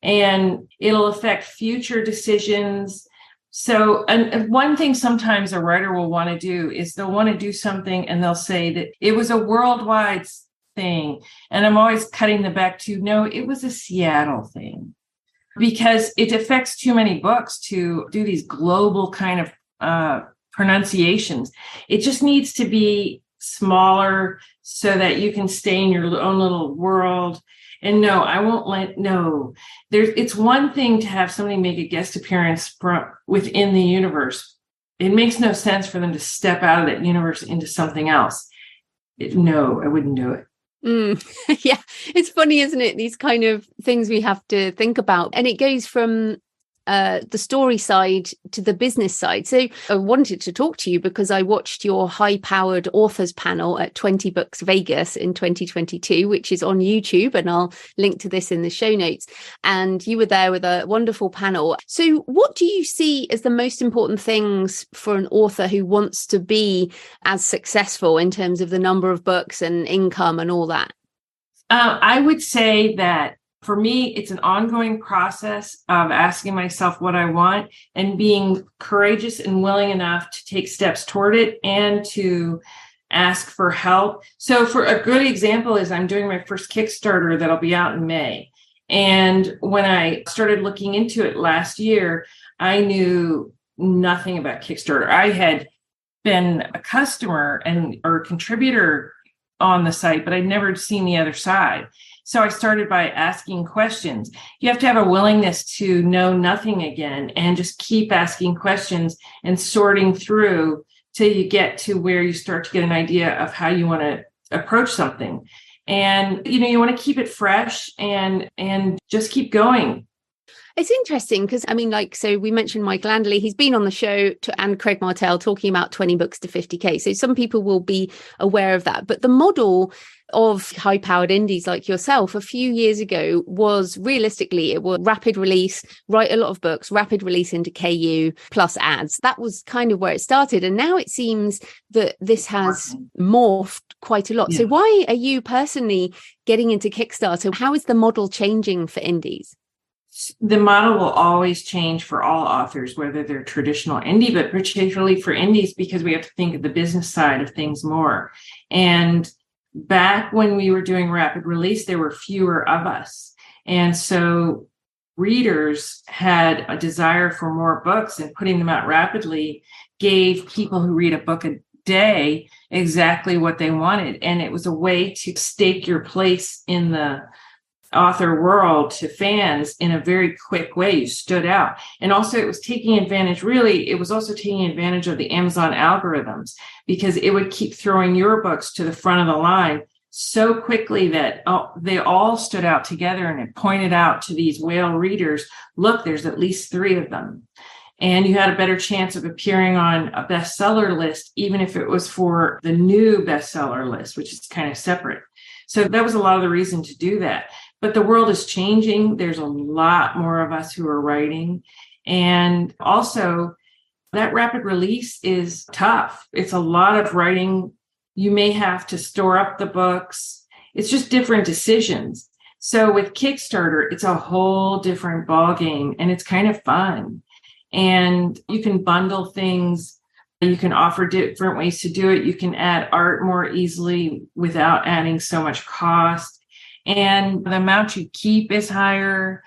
And it'll affect future decisions. So, and one thing sometimes a writer will want to do is they'll want to do something and they'll say that it was a worldwide thing. And I'm always cutting them back to, no, it was a Seattle thing, because it affects too many books to do these global kind of pronunciations. It just needs to be smaller so that you can stay in your own little world. And no, I won't it's one thing to have somebody make a guest appearance within the universe. It makes no sense for them to step out of that universe into something else. No, I wouldn't do it. Yeah, it's funny, isn't it? These kind of things we have to think about. And it goes from the story side to the business side. So I wanted to talk to you because I watched your high-powered authors panel at 20 Books Vegas in 2022, which is on YouTube, and I'll link to this in the show notes. And you were there with a wonderful panel. So what do you see as the most important things for an author who wants to be as successful in terms of the number of books and income and all that? I would say that for me, it's an ongoing process of asking myself what I want and being courageous and willing enough to take steps toward it and to ask for help. So for a good example is I'm doing my first Kickstarter that'll be out in May. And when I started looking into it last year, I knew nothing about Kickstarter. I had been a customer or contributor on the site, but I'd never seen the other side. So I started by asking questions. You have to have a willingness to know nothing again and just keep asking questions and sorting through till you get to where you start to get an idea of how you want to approach something. And, you want to keep it fresh and just keep going. It's interesting because, so we mentioned Michael Anderle. He's been on the show and Craig Martell talking about 20 books to 50K. So some people will be aware of that. But the model of high-powered indies like yourself a few years ago was realistically, it was rapid release, write a lot of books, rapid release into KU plus ads. That was kind of where it started. And now it seems that this has morphed quite a lot. Yeah. So why are you personally getting into Kickstarter? How is the model changing for indies? The model will always change for all authors, whether they're traditional indie, but particularly for indies, because we have to think of the business side of things more. And back when we were doing rapid release, there were fewer of us. And so readers had a desire for more books, and putting them out rapidly gave people who read a book a day exactly what they wanted. And it was a way to stake your place in the author world to fans in a very quick way. You stood out. And also it was taking advantage of the Amazon algorithms, because it would keep throwing your books to the front of the line so quickly that they all stood out together, and it pointed out to these whale readers, look, there's at least 3 of them. And you had a better chance of appearing on a bestseller list, even if it was for the new bestseller list, which is kind of separate. So that was a lot of the reason to do that. But the world is changing. There's a lot more of us who are writing. And also, that rapid release is tough. It's a lot of writing. You may have to store up the books. It's just different decisions. So with Kickstarter, it's a whole different ballgame, and it's kind of fun. And you can bundle things. You can offer different ways to do it. You can add art more easily without adding so much cost. And the amount you keep is higher.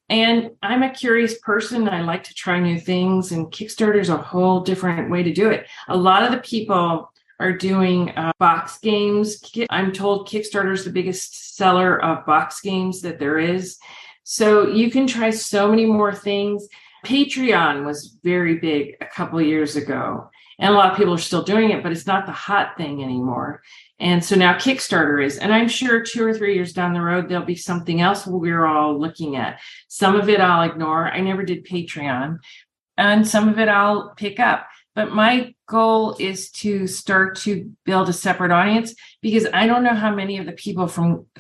And I'm a curious person. I like to try new things, and Kickstarter is a whole different way to do it. A lot of the people are doing box games. I'm told Kickstarter is the biggest seller of box games that there is. So you can try so many more things. Patreon was very big a couple of years ago, and a lot of people are still doing it, but it's not the hot thing anymore. And so now Kickstarter is, and I'm sure 2 or 3 years down the road, there'll be something else we're all looking at. Some of it I'll ignore. I never did Patreon, and some of it I'll pick up. But my goal is to start to build a separate audience, because I don't know how many of the people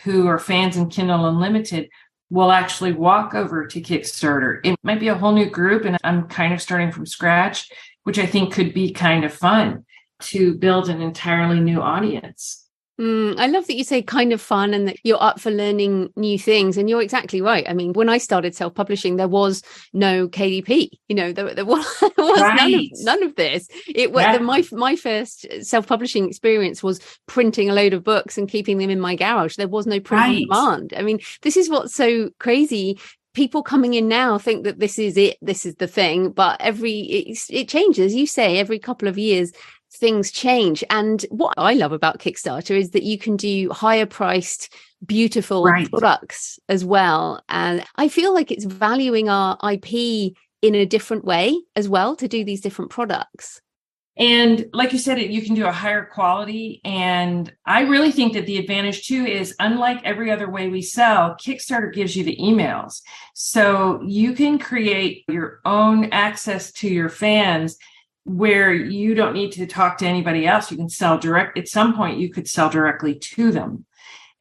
who are fans in Kindle Unlimited will actually walk over to Kickstarter. It might be a whole new group, and I'm kind of starting from scratch, which I think could be kind of fun to build an entirely new audience. I love that you say kind of fun and that you're up for learning new things. And you're exactly right. I mean, when I started self-publishing, there was no KDP. There was Right. none of this. It was my first self-publishing experience was printing a load of books and keeping them in my garage. There was no print on demand. I mean, this is what's so crazy. People coming in now think that this is it. This is the thing. But it changes. You say every couple of years, things change. And what I love about Kickstarter is that you can do higher priced, beautiful products as well. And I feel like it's valuing our IP in a different way as well to do these different products. And like you said, you can do a higher quality. And I really think that the advantage too is, unlike every other way we sell, Kickstarter gives you the emails. So you can create your own access to your fans where you don't need to talk to anybody else. You can sell direct. At some point, you could sell directly to them.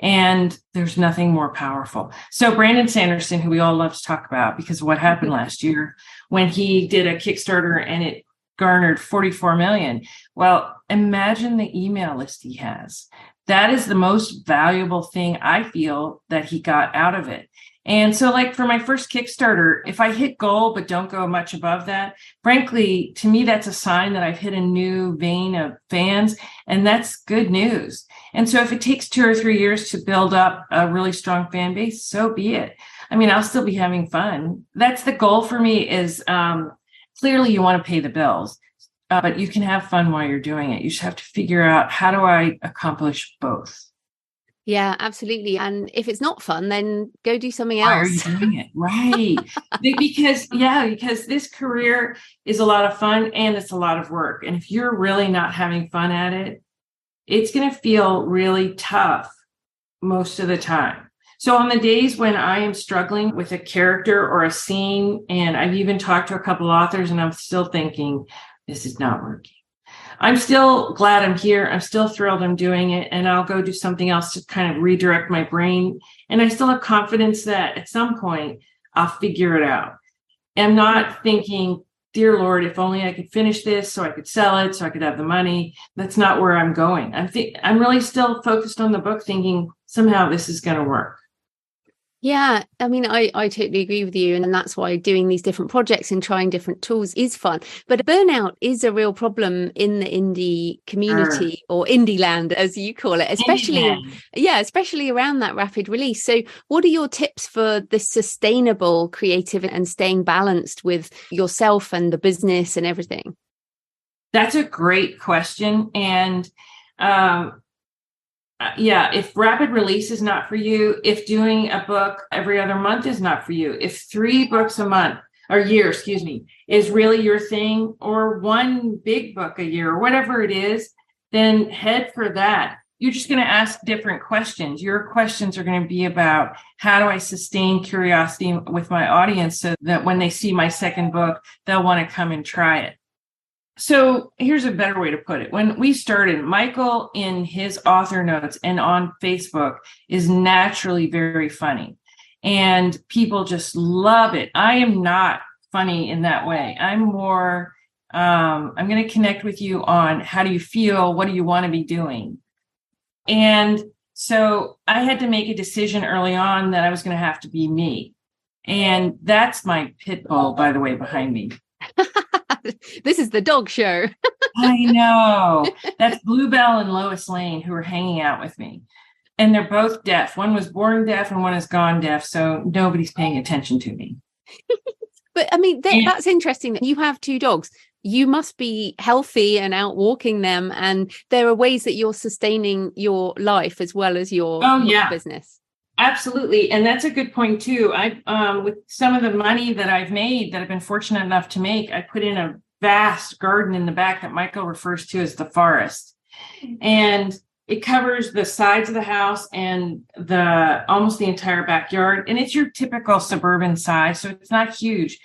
And there's nothing more powerful. So Brandon Sanderson, who we all love to talk about because of what happened last year when he did a Kickstarter and it garnered 44 million. Well, imagine the email list he has. That is the most valuable thing I feel that he got out of it. And so like for my first Kickstarter, if I hit goal but don't go much above that, frankly, to me, that's a sign that I've hit a new vein of fans, and that's good news. And so if it takes 2 or 3 years to build up a really strong fan base, so be it. I mean, I'll still be having fun. That's the goal for me is clearly you want to pay the bills, but you can have fun while you're doing it. You just have to figure out, how do I accomplish both? Yeah, absolutely. And if it's not fun, then go do something Why else. are you doing it? Right. because this career is a lot of fun and it's a lot of work. And if you're really not having fun at it, it's going to feel really tough most of the time. So on the days when I am struggling with a character or a scene, and I've even talked to a couple authors and I'm still thinking, this is not working, I'm still glad I'm here. I'm still thrilled I'm doing it. And I'll go do something else to kind of redirect my brain. And I still have confidence that at some point I'll figure it out. I'm not thinking, dear Lord, if only I could finish this so I could sell it, so I could have the money. That's not where I'm going. I'm really still focused on the book, thinking somehow this is going to work. Yeah, I mean, I totally agree with you. And that's why doing these different projects and trying different tools is fun. But burnout is a real problem in the indie community, or indie land, as you call it, especially around that rapid release. So what are your tips for the sustainable creative and staying balanced with yourself and the business and everything? That's a great question. And if rapid release is not for you, if doing a book every other month is not for you, if 3 books a month or year, is really your thing, or 1 big book a year or whatever it is, then head for that. you're just going to ask different questions. Your questions are going to be about how do I sustain curiosity with my audience so that when they see my second book, they'll want to come and try it. So here's a better way to put it. When we started, Michael in his author notes and on Facebook is naturally very funny, and people just love it. I am not funny in that way. I'm more, I'm going to connect with you on how do you feel? What do you want to be doing? And so I had to make a decision early on that I was going to have to be me. And that's my pit bull, by the way, behind me. This is the dog show. I know. That's Bluebell and Lois Lane who are hanging out with me. And they're both deaf. One was born deaf and one is gone deaf. So nobody's paying attention to me. But I mean, that's interesting that you have two dogs. You must be healthy and out walking them. And there are ways that you're sustaining your life as well as your business. Absolutely. And that's a good point too. With some of the money that I've made that I've been fortunate enough to make, I put in a vast garden in the back that Michael refers to as the forest. And it covers the sides of the house and almost the entire backyard. And it's your typical suburban size. So it's not huge,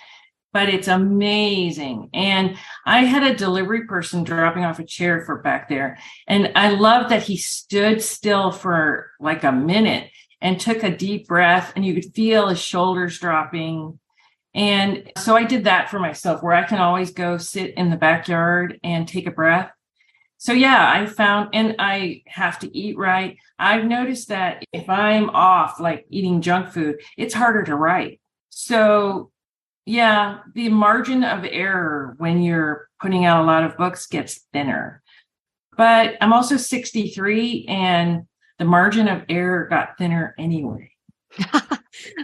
but it's amazing. And I had a delivery person dropping off a chair for back there. And I love that he stood still for like a minute and took a deep breath, and you could feel his shoulders dropping. And so I did that for myself, where I can always go sit in the backyard and take a breath. So yeah, I found, and I have to eat right. I've noticed that if I'm off, like eating junk food, it's harder to write. So yeah, the margin of error when you're putting out a lot of books gets thinner. But I'm also 63, and the margin of error got thinner anyway.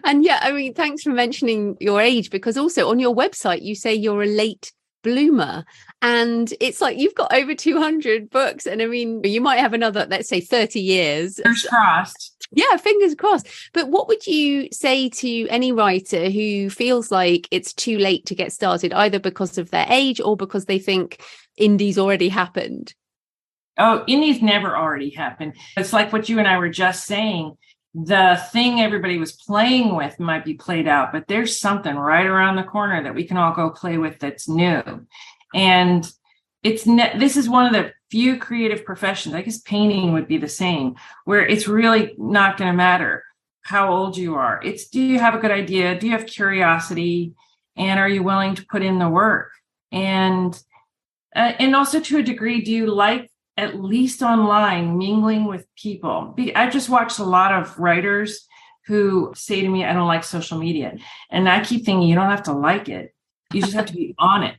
And yeah, I mean, thanks for mentioning your age, because also on your website, you say you're a late bloomer, and it's like you've got over 200 books. And I mean, you might have another, let's say 30 years. Fingers crossed. Yeah, fingers crossed. But what would you say to any writer who feels like it's too late to get started, either because of their age or because they think indie's already happened? Oh, indies never already happened. It's like what you and I were just saying. The thing everybody was playing with might be played out, but there's something right around the corner that we can all go play with that's new. And this is one of the few creative professions, I guess painting would be the same, where it's really not going to matter how old you are. It's, do you have a good idea? Do you have curiosity? And are you willing to put in the work? And also to a degree, do you like, at least online, mingling with people? I've just watched a lot of writers who say to me, I don't like social media. And I keep thinking, you don't have to like it. You just have to be on it.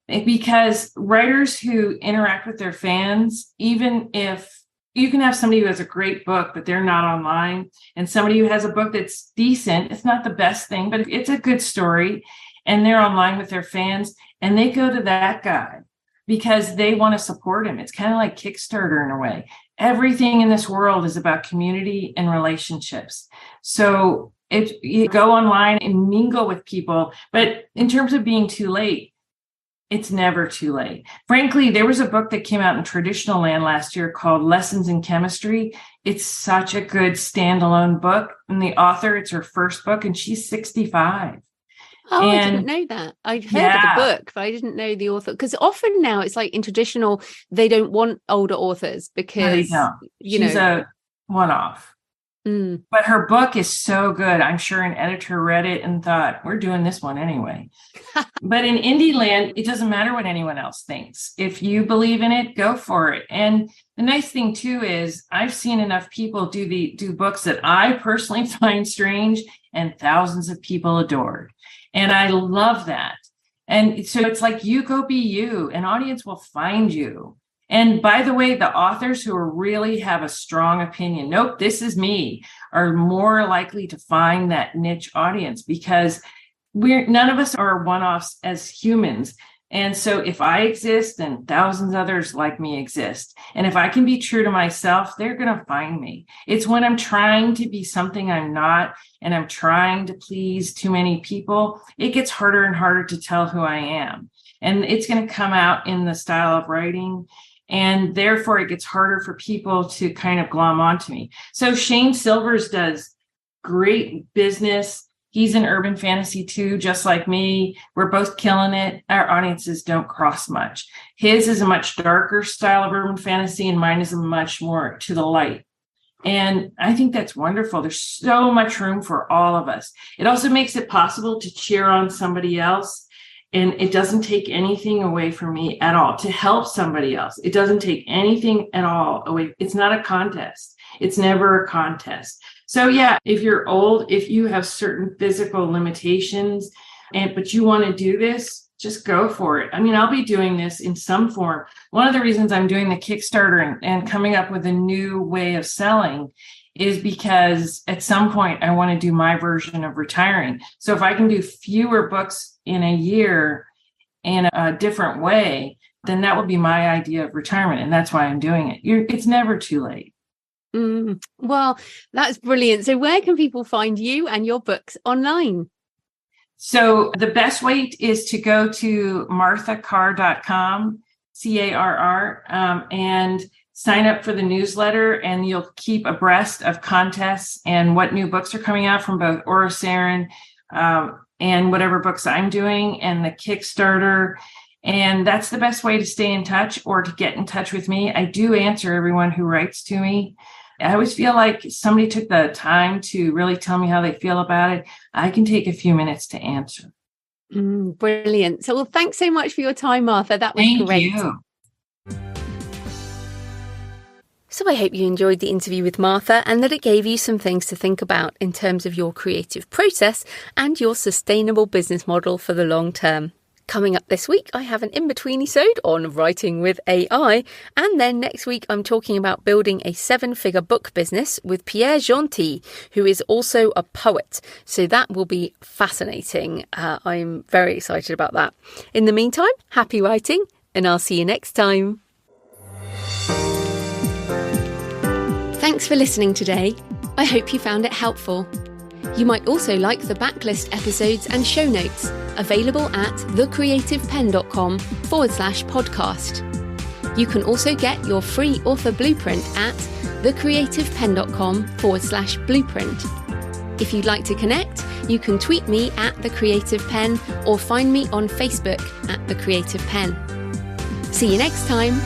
Because writers who interact with their fans, even if you can have somebody who has a great book, but they're not online, and somebody who has a book that's decent, it's not the best thing, but it's a good story, and they're online with their fans, and they go to that guy because they want to support him. It's kind of like Kickstarter in a way. Everything in this world is about community and relationships. So if you go online and mingle with people, but in terms of being too late, it's never too late. Frankly, there was a book that came out in traditional land last year called Lessons in Chemistry. It's such a good standalone book. And the author, it's her first book, and she's 65. Oh, I didn't know that. I'd heard of the book, but I didn't know the author. Because often now it's like in traditional, they don't want older authors because, she's a one-off. But her book is so good. I'm sure an editor read it and thought, we're doing this one anyway. But in indie land, it doesn't matter what anyone else thinks. If you believe in it, go for it. And the nice thing too is I've seen enough people do books that I personally find strange and thousands of people adored. And I love that. And so it's like, you go be you, an audience will find you. And by the way, the authors who really have a strong opinion, nope, this is me, are more likely to find that niche audience, because none of us are one-offs as humans. And so if I exist, then thousands of others like me exist. And if I can be true to myself, they're going to find me. It's when I'm trying to be something I'm not, and I'm trying to please too many people, it gets harder and harder to tell who I am. And it's going to come out in the style of writing. And therefore, it gets harder for people to kind of glom onto me. So Shane Silvers does great business. He's in urban fantasy too, just like me. We're both killing it. Our audiences don't cross much. His is a much darker style of urban fantasy, and mine is a much more to the light. And I think that's wonderful. There's so much room for all of us. It also makes it possible to cheer on somebody else. And it doesn't take anything away from me at all to help somebody else. It doesn't take anything at all away. It's not a contest. It's never a contest. So yeah, if you're old, if you have certain physical limitations, but you want to do this, just go for it. I mean, I'll be doing this in some form. One of the reasons I'm doing the Kickstarter and coming up with a new way of selling is because at some point I want to do my version of retiring. So if I can do fewer books in a year in a different way, then that would be my idea of retirement. And that's why I'm doing it. It's never too late. Well, that's brilliant. So where can people find you and your books online? So the best way is to go to marthacarr.com, Carr, and sign up for the newsletter, and you'll keep abreast of contests and what new books are coming out from both Ora Sarin and whatever books I'm doing, and the Kickstarter. And that's the best way to stay in touch or to get in touch with me. I do answer everyone who writes to me. I always feel like somebody took the time to really tell me how they feel about it. I can take a few minutes to answer. Brilliant. So, well, thanks so much for your time, Martha. That was great. Thank you. So I hope you enjoyed the interview with Martha and that it gave you some things to think about in terms of your creative process and your sustainable business model for the long term. Coming up this week, I have an in-between-isode on writing with AI, and then next week I'm talking about building a 7-figure book business with Pierre Gentil, who is also a poet. So that will be fascinating. I'm very excited about that. In the meantime, happy writing, and I'll see you next time. Thanks for listening today. I hope you found it helpful. You might also like the backlist episodes and show notes, available at thecreativepenn.com/podcast. You can also get your free author blueprint at thecreativepenn.com/blueprint. If you'd like to connect, you can tweet me at The Creative Penn or find me on Facebook at The Creative Penn. See you next time.